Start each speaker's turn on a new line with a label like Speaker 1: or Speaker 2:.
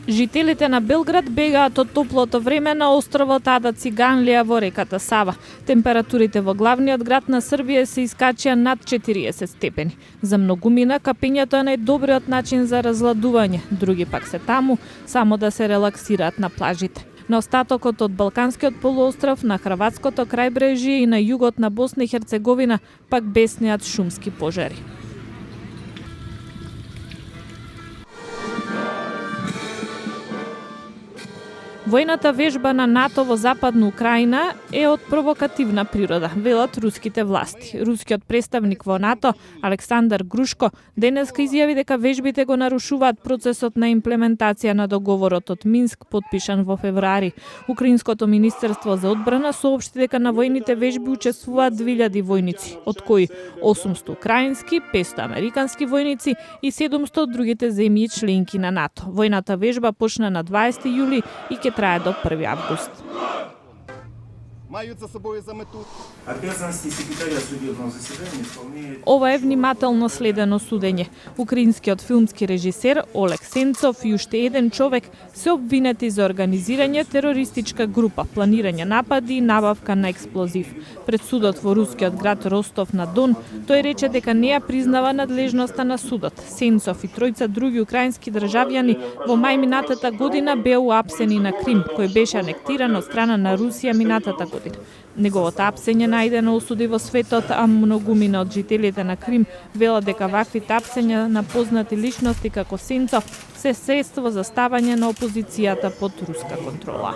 Speaker 1: Жителите на Белград бегаат од топлото време на островот Ада Циганлија во реката Сава. Температурите во главниот град на Србија се искачија над 40 степени. За многумина капењето е најдобриот начин за разладување, други пак се таму само да се релаксираат на плажите. На остатокот од Балканскиот полуостров, на Хрватското крајбрежје и на југот на Босна и Херцеговина пак беснеат шумски пожари. Војната вежба на НАТО во Западна Украина е од провокативна природа, велат руските власти. Рускиот представник во НАТО, Александар Грушко, денеска изјави дека вежбите го нарушуваат процесот на имплементација на договорот од Минск, потпишан во февруари. Украинското министерство за одбрана соопшти дека на војните вежби учествуваат 2000 војници, од кои 800 украински, 500 американски војници и 700 од другите земји членки на НАТО. Војната вежба почна на 20 јули и ќе трае до 1 август. Ова е внимателно следено судење. Украинскиот филмски режисер Олег Сенцов и уште еден човек се обвинети за организирање терористичка група, планирање напади и набавка на експлозив. Пред судот во рускиот град Ростов на Дон, тој рече дека не ја признава надлежноста на судот. Сенцов и тројца други украински државјани во мај минатата година беа уапсени на Крим, кој беше анектиран од страна на Русија минатата година. Неговото апсење најдено осуди во светот, а многумина од жителите на Крим велат дека ваквите апсења на познати личности како Сенцов се средство за ставање на опозицијата под руска контрола.